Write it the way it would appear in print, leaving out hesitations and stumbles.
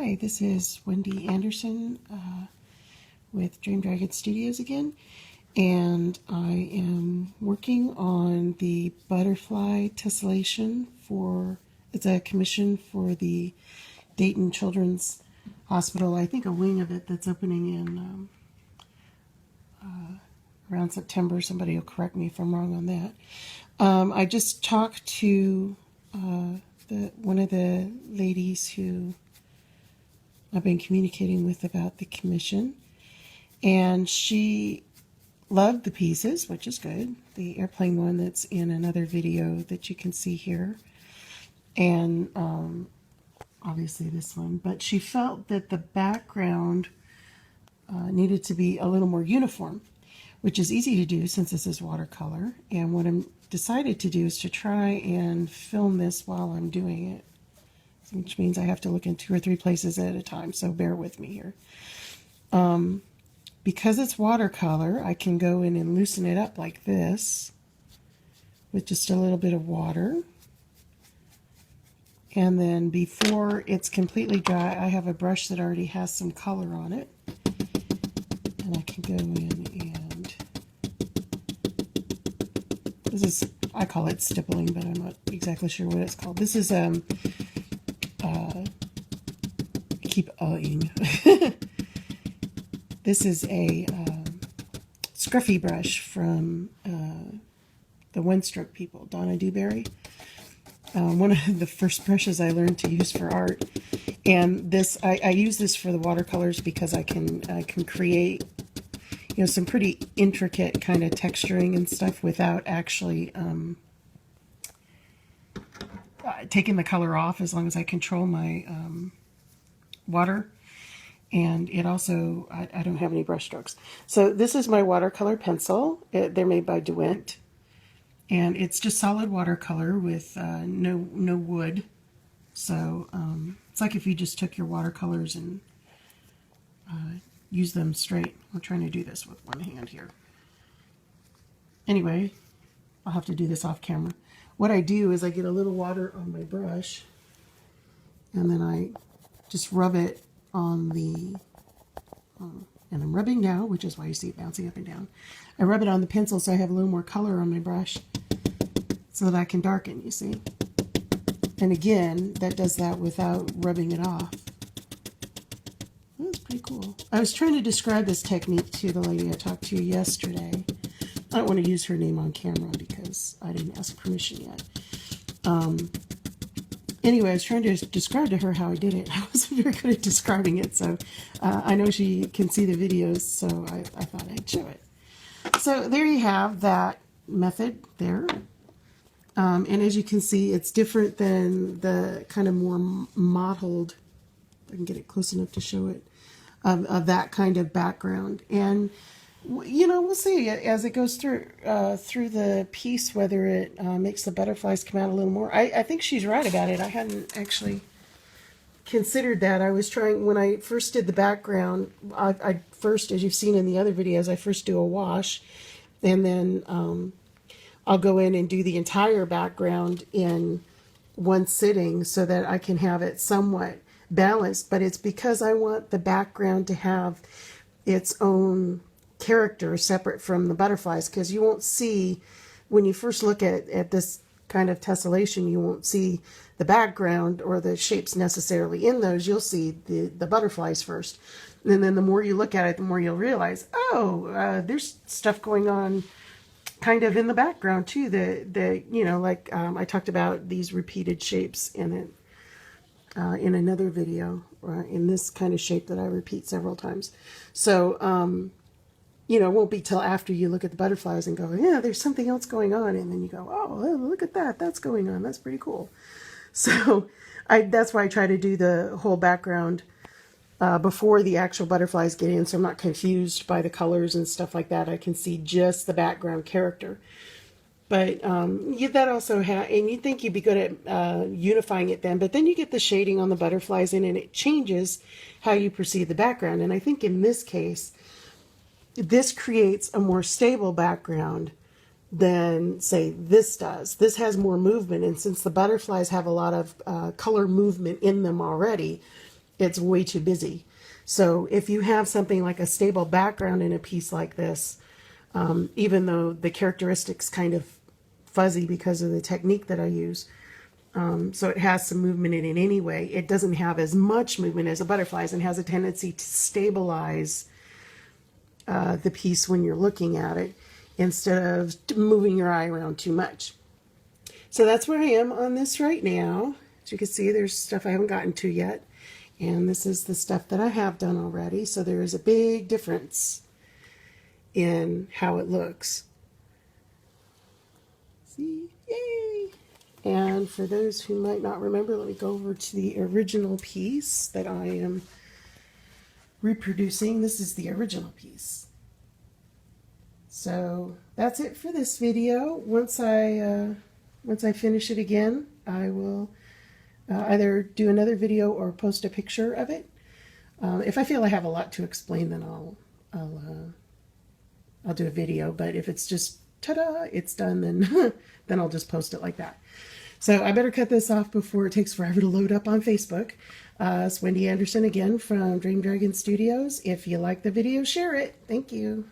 Hi, this is Wendy Anderson with Dream Dragon Studios again, and I am working on the butterfly tessellation it's a commission for the Dayton Children's Hospital. I think a wing of it that's opening in around September. Somebody will correct me if I'm wrong on that. I just talked to one of the ladies who I've been communicating with about the commission, and she loved the pieces, which is good. The airplane one that's in another video that you can see here, and obviously this one, but she felt that the background needed to be a little more uniform, which is easy to do since this is watercolor. And what I'm decided to do is to try and film this while I'm doing it, which means I have to look in 2 or 3 places at a time, so bear with me here. Because it's watercolor, I can go in and loosen it up like this with just a little bit of water. And then before it's completely dry, I have a brush that already has some color on it. And I can go in and, I call it stippling, but I'm not exactly sure what it's called. This is, keep eyeing. This is a scruffy brush from the One Stroke people, Donna Dewberry. One of the first brushes I learned to use for art. And this, I use this for the watercolors because I can create, some pretty intricate kind of texturing and stuff without actually taking the color off, as long as I control my water. And it also, I don't have any brush strokes. So this is my watercolor pencil. They're made by DeWint. And it's just solid watercolor with no wood. So it's like if you just took your watercolors and use them straight. I'm trying to do this with one hand here. Anyway, I'll have to do this off camera. What I do is I get a little water on my brush, and then I just rub it on the, and I'm rubbing now, which is why you see it bouncing up and down. I rub it on the pencil so I have a little more color on my brush so that I can darken, you see. And again, that does that without rubbing it off. That's pretty cool. I was trying to describe this technique to the lady I talked to yesterday. I don't want to use her name on camera because I didn't ask permission yet. Anyway, I was trying to describe to her how I did it. I wasn't very good at describing it, so I know she can see the videos, so I thought I'd show it. So there you have that method there. And as you can see, it's different than the kind of more mottled, if I can get it close enough to show it, of that kind of background. And we'll see as it goes through the piece whether it makes the butterflies come out a little more. I think she's right about it. I hadn't actually considered that. I was trying, when I first did the background, I first, as you've seen in the other videos, I first do a wash, and then I'll go in and do the entire background in one sitting so that I can have it somewhat balanced. But it's because I want the background to have its own character separate from the butterflies, because you won't see, when you first look at this kind of tessellation, you won't see the background or the shapes necessarily in those. You'll see the butterflies first, and then the more you look at it, the more you'll realize, there's stuff going on kind of in the background too, like I talked about these repeated shapes in it in another video, in this kind of shape that I repeat several times. So it won't be till after you look at the butterflies and go, yeah, there's something else going on. And then you go, oh, look at that. That's going on. That's pretty cool. So that's why I try to do the whole background before the actual butterflies get in. So I'm not confused by the colors and stuff like that. I can see just the background character. But that also and you'd think you'd be good at unifying it then, but then you get the shading on the butterflies in, and it changes how you perceive the background. And I think in this case, this creates a more stable background than, say, this does. This has more movement, and since the butterflies have a lot of color movement in them already, it's way too busy. So if you have something like a stable background in a piece like this, even though the characteristics kind of fuzzy because of the technique that I use, so it has some movement in it anyway, it doesn't have as much movement as a butterfly's and has a tendency to stabilize the piece when you're looking at it instead of moving your eye around too much. So that's where I am on this right now. As you can see, there's stuff I haven't gotten to yet. And this is the stuff that I have done already. So there is a big difference in how it looks. See? Yay! And for those who might not remember, let me go over to the original piece that I am reproducing. This is the original piece. So that's it for this video. Once I finish it again, I will either do another video or post a picture of it. If I feel I have a lot to explain, then I'll do a video. But if it's just ta-da, it's done, then then I'll just post it like that. So I better cut this off before it takes forever to load up on Facebook. It's Wendy Anderson again from Dream Dragon Studios. If you like the video, share it. Thank you.